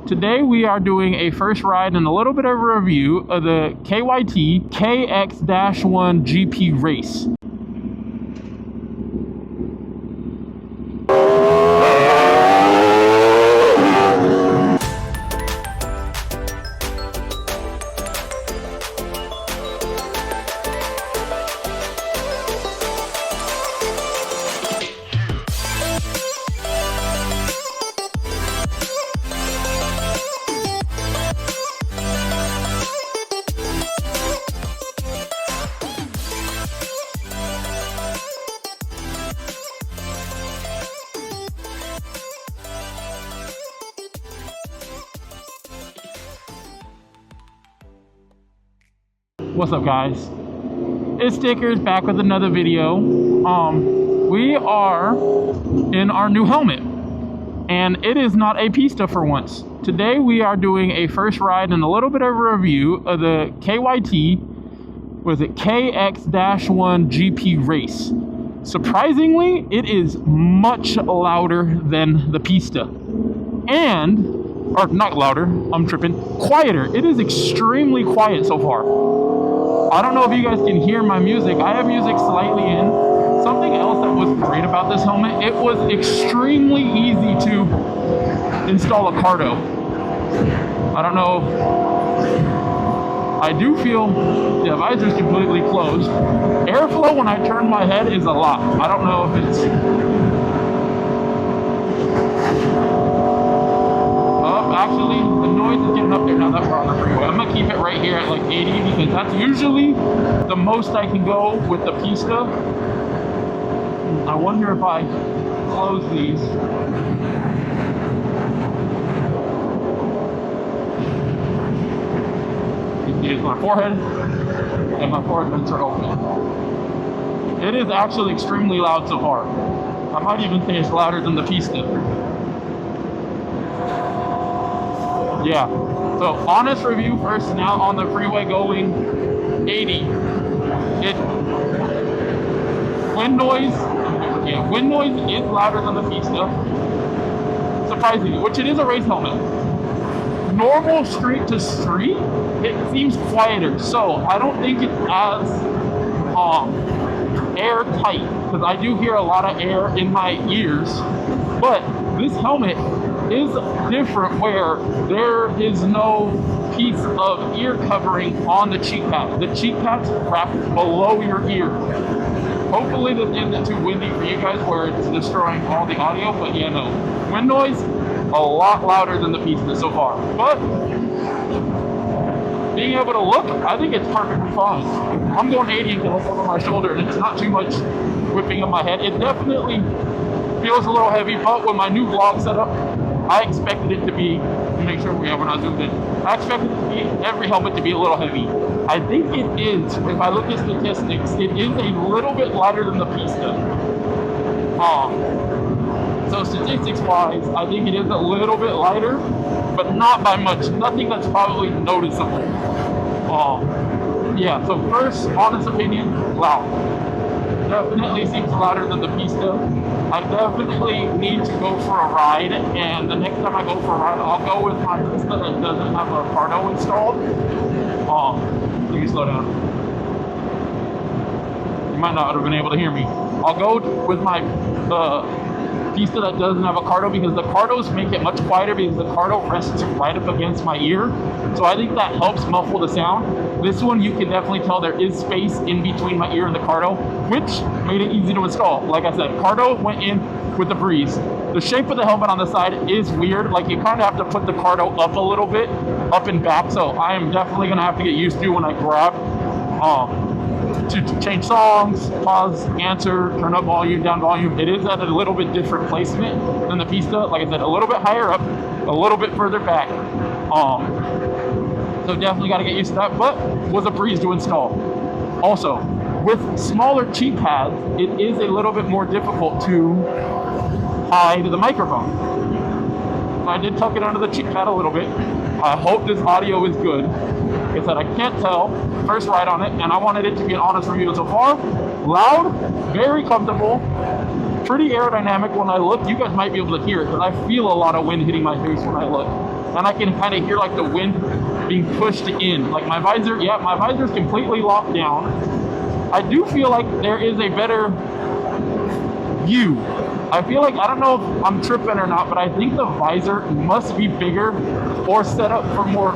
Today we are doing a first ride and a little bit of a review of the KYT KX-1 GP race. What's up, guys? It's Stickers back with another video. We are in our new helmet, and it is not a Pista for once. Today we are doing a first ride and a little bit of a review of the KYT, was it KX-1 GP race. Surprisingly, it is much louder than the Pista, or not louder, I'm tripping, quieter. It is extremely quiet so far. I don't know if you guys can hear my music. I have music slightly in. Something else that was great about this helmet, it was extremely easy to install a cardo. I don't know. I do feel the visor's completely closed. Airflow when I turn my head is a lot. I don't know if it's... Actually, the noise is getting up there now that we're on the freeway. I'm gonna keep it right here at like 80 because that's usually the most I can go with the Pista. I wonder if I close these. You can see it's my forehead, and my forehead vents are open. It is actually extremely loud so far. I might even say it's louder than the Pista. Yeah, so honest review first, now on the freeway going 80. Wind noise is louder than the Pista, surprisingly, which it is a race helmet. Normal street to street, it seems quieter, so I don't think it's as airtight, because I do hear a lot of air in my ears, but this helmet is different where there is no piece of ear covering on the cheek pad. The cheek pad's wrapped below your ear. Hopefully this isn't too windy for you guys where it's destroying all the audio, but yeah, no. Wind noise, a lot louder than the Pista so far. But being able to look, I think it's perfectly fine. I'm going 80 and look over my shoulder, and it's not too much whipping up my head. It definitely feels a little heavy, but with my new vlog setup, I expected it to be, make sure we're not zoomed in. I expected every helmet to be a little heavy. I think it is, if I look at statistics, it is a little bit lighter than the Pista. So statistics-wise, I think it is a little bit lighter, but not by much. Nothing that's probably noticeable. Yeah, so first, honest opinion, loud. Definitely seems louder than the Pista. I definitely need to go for a ride, and the next time I go for a ride, I'll go with my Pista that doesn't have a cardo installed. Let me slow down. You might not have been able to hear me. I'll go with my Pista that doesn't have a cardo because the cardos make it much quieter because the cardo rests right up against my ear. So I think that helps muffle the sound. This one, you can definitely tell there is space in between my ear and the cardo, which made it easy to install. Like I said, cardo went in with the breeze. The shape of the helmet on the side is weird. Like you kind of have to put the cardo up a little bit, up and back. So I am definitely gonna have to get used to when I grab to change songs, pause, answer, turn up volume, down volume. It is at a little bit different placement than the Pista. Like I said, a little bit higher up, a little bit further back. So definitely got to get used to that, but was a breeze to install. Also, with smaller cheek pads, it is a little bit more difficult to hide the microphone. I did tuck it under the cheek pad a little bit. I hope this audio is good. Like I said, I can't tell. First ride on it, and I wanted it to be an honest review so far. Loud, very comfortable, pretty aerodynamic when I look. You guys might be able to hear it, but I feel a lot of wind hitting my face when I look. and I can kind of hear like the wind being pushed in. Like my visor, yeah, my visor is completely locked down. I do feel like there is a better view. I feel like, I don't know if I'm tripping or not, but I think the visor must be bigger or set up for more.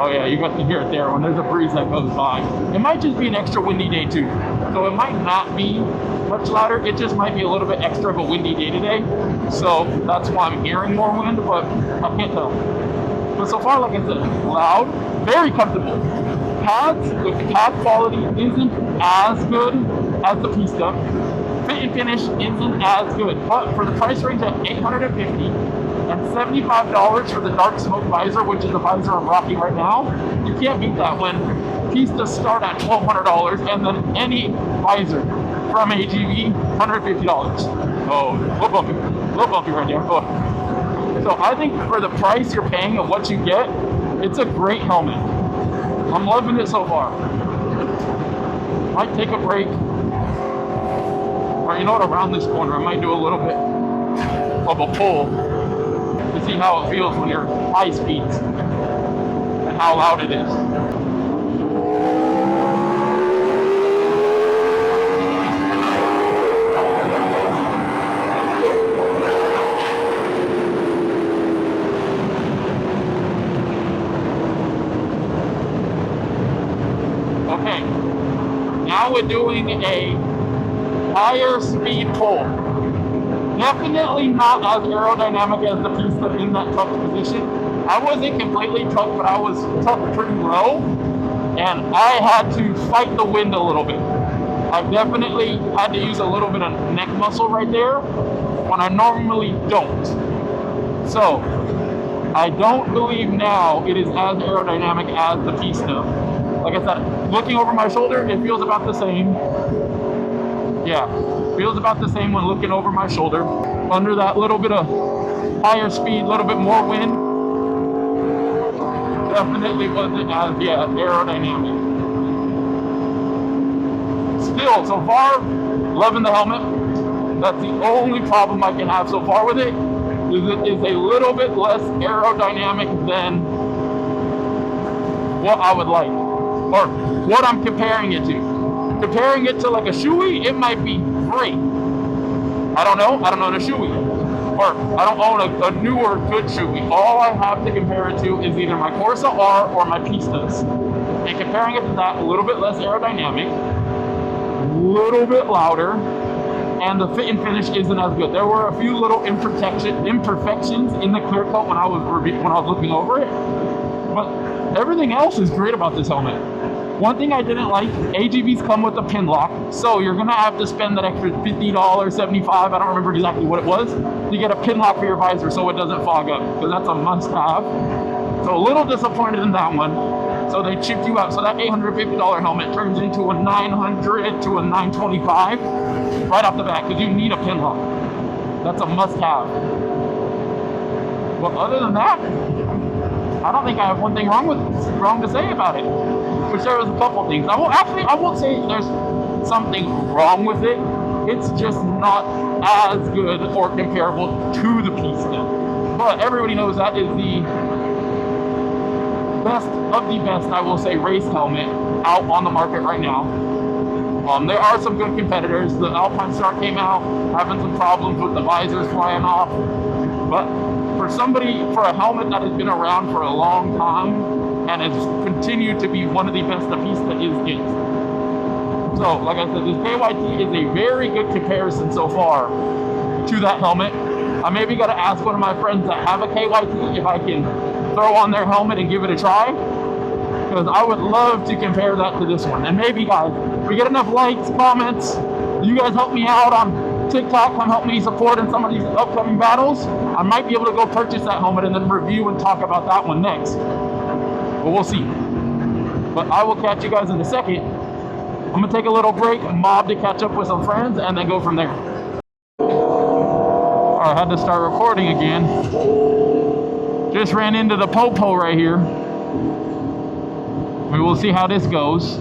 Oh yeah, you got to hear it there when there's a breeze that goes by. It might just be an extra windy day too. So it might not be much louder. It just might be a little bit extra of a windy day today. So that's why I'm hearing more wind, but I can't tell. But so far, like I said, loud, very comfortable. Pads, the pad quality isn't as good as the Pista. Fit and finish isn't as good, but for the price range at $850 and $75 for the dark smoke visor, which is the visor I'm rocking right now, you can't beat that when Pistas start at $1,200 and then any visor from AGV, $150. Oh, a little bumpy right there. Oh. So I think for the price you're paying and what you get, it's a great helmet. I'm loving it so far. Might take a break. Or you know what, around this corner, I might do a little bit of a pull to see how it feels when you're high speeds and how loud it is. Okay, now we're doing a higher speed pull. Definitely not as aerodynamic as the Pista in that tucked position. I wasn't completely tucked, but I was tucked pretty low, and I had to fight the wind a little bit. I definitely had to use a little bit of neck muscle right there when I normally don't. So I don't believe now it is as aerodynamic as the Pista. Like I said, looking over my shoulder, it feels about the same. Yeah, feels about the same when looking over my shoulder. Under that little bit of higher speed, a little bit more wind, definitely wasn't as, aerodynamic. Still, so far, loving the helmet. That's the only problem I can have so far with it, is it is a little bit less aerodynamic than what I would like, or what I'm comparing it to. Comparing it to like a Shoei, it might be great. I don't own a Shoei, or I don't own a newer good Shoei. All I have to compare it to is either my Corsa R or my Pistas. And comparing it to that, a little bit less aerodynamic, a little bit louder, and the fit and finish isn't as good. There were a few little imperfections in the clear coat when I was looking over it, but everything else is great about this helmet. One thing I didn't like, AGVs come with a pin lock, so you're gonna have to spend that extra $50, $75, I don't remember exactly what it was, to get a pin lock for your visor so it doesn't fog up, because that's a must-have. So a little disappointed in that one. So they chipped you out. So that $850 helmet turns into a $900 to a $925 right off the bat, because you need a pin lock. That's a must-have. But other than that, I don't think I have one thing wrong to say about it. Which there was a couple things. I won't say there's something wrong with it. It's just not as good or comparable to the Pista. But everybody knows that is the best of the best, I will say, race helmet out on the market right now. There are some good competitors. The Alpine Star came out having some problems with the visors flying off. But for a helmet that has been around for a long time and has continued to be one of the best the Pista is. So, like I said, this KYT is a very good comparison so far to that helmet. I maybe got to ask one of my friends that have a KYT if I can throw on their helmet and give it a try, because I would love to compare that to this one. And maybe, guys, if we get enough likes, comments, you guys help me out on TikTok, come help me support in some of these upcoming battles, I might be able to go purchase that helmet and then review and talk about that one next. But we'll see. But I will catch you guys in a second. I'm gonna take a little break, mob to catch up with some friends, and then go from there. Alright, I had to start recording again. Just ran into the Popo right here. We will see how this goes.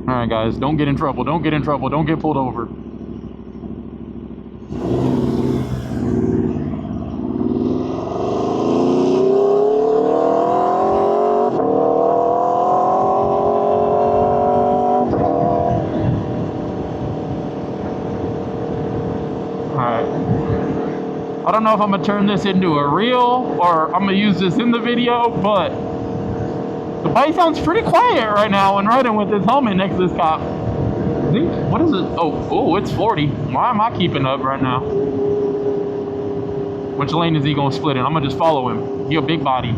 Alright guys, don't get in trouble, don't get in trouble, don't get pulled over. Alright. I don't know if I'm gonna turn this into a reel or I'm gonna use this in the video, but the bike sounds pretty quiet right now when riding with this helmet next to this cop. I think, what is it? Oh, it's 40. Why am I keeping up right now? Which lane is he gonna split in? I'm gonna just follow him. He a big body.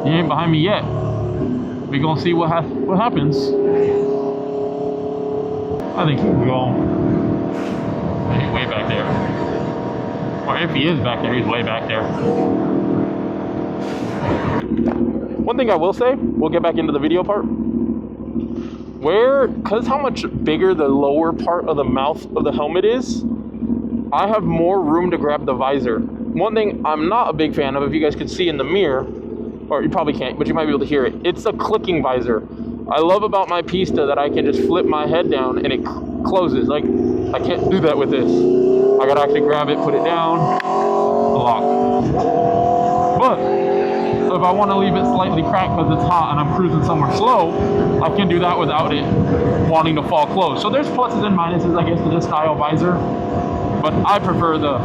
He ain't behind me yet. We gonna see what happens. I think he can go. He's way back there. Or if he is back there, he's way back there. One thing I will say, we'll get back into the video part. Because how much bigger the lower part of the mouth of the helmet is, I have more room to grab the visor. One thing I'm not a big fan of, if you guys could see in the mirror, or you probably can't, but you might be able to hear it. It's a clicking visor. I love about my Pista that I can just flip my head down and it closes. Like, I can't do that with this. I gotta actually grab it, put it down, lock. But if I want to leave it slightly cracked because it's hot and I'm cruising somewhere slow, I can do that without it wanting to fall closed. So there's pluses and minuses, I guess, to this style visor. But I prefer the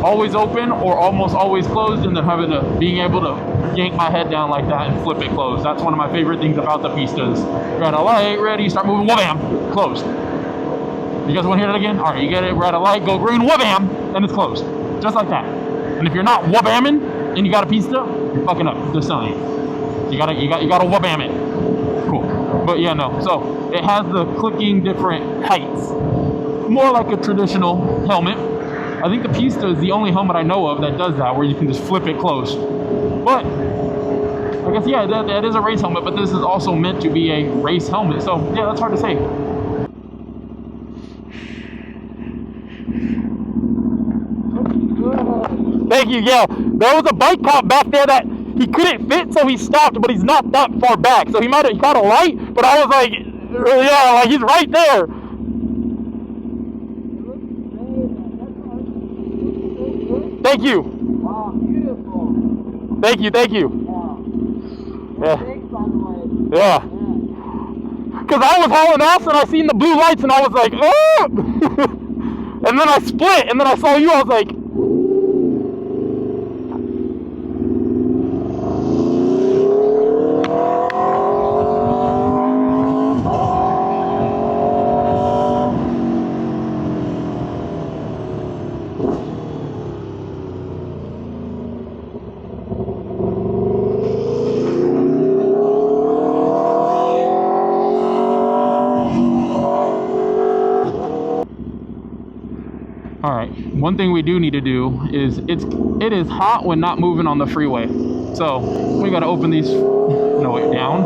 always open or almost always closed, and then being able to yank my head down like that and flip it closed. That's one of my favorite things about the Pistas. You're at a light, ready, start moving, wha-bam, closed. You guys want to hear that again? All right, you get it, we're at a light, go green, wha-bam, and it's closed. Just like that. And if you're not wha-bamming and you got a Pista, you're fucking up. Just telling you. You gotta wha-bam it. Cool. But yeah, no. So it has the clicking different heights. More like a traditional helmet. I think the Pista is the only helmet I know of that does that, where you can just flip it closed. But I guess, yeah, that is a race helmet, but this is also meant to be a race helmet. So yeah, that's hard to say. Thank you. Yeah, there was a bike cop back there that he couldn't fit, so he stopped, but he's not that far back. So he caught a light, but I was like, yeah, like he's right there. Thank you. Wow, beautiful. Thank you. Yeah. Yeah. Because I was hauling ass and I seen the blue lights and I was like, oh! And then I split and then I saw you, I was like, alright, one thing we do need to do is it is hot when not moving on the freeway. So we gotta open these down.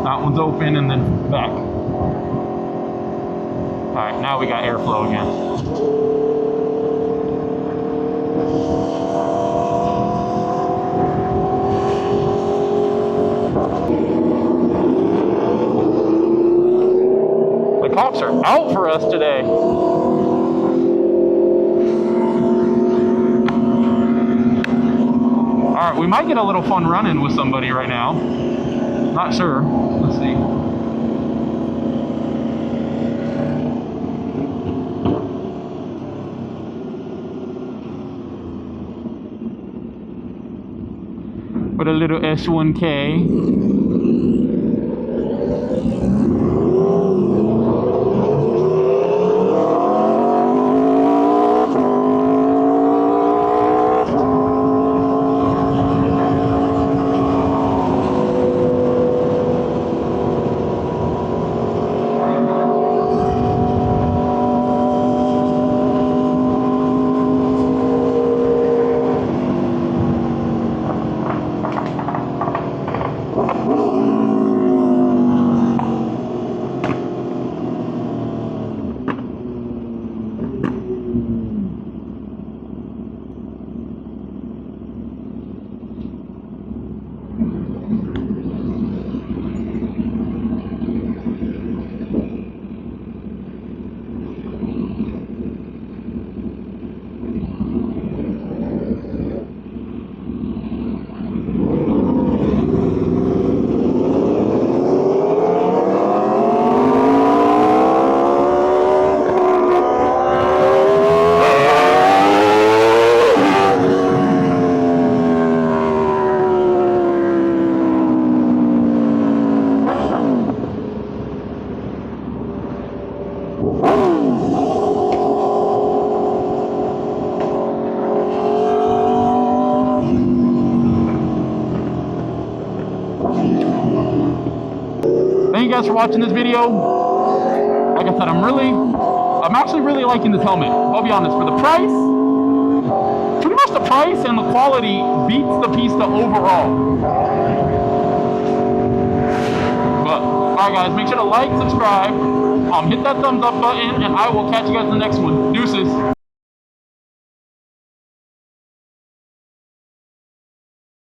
That one's open and then back. Alright, now we got airflow again. The cops are out for us today. Alright, we might get a little fun running with somebody right now. Not sure. Let's see. With a little S1K. Thank you guys for watching this video. Like I said, I'm actually really liking this helmet. I'll be honest, for the price, pretty much the price and the quality beats the Pista overall. But, alright guys, make sure to like, subscribe, hit that thumbs up button, and I will catch you guys in the next one. Deuces.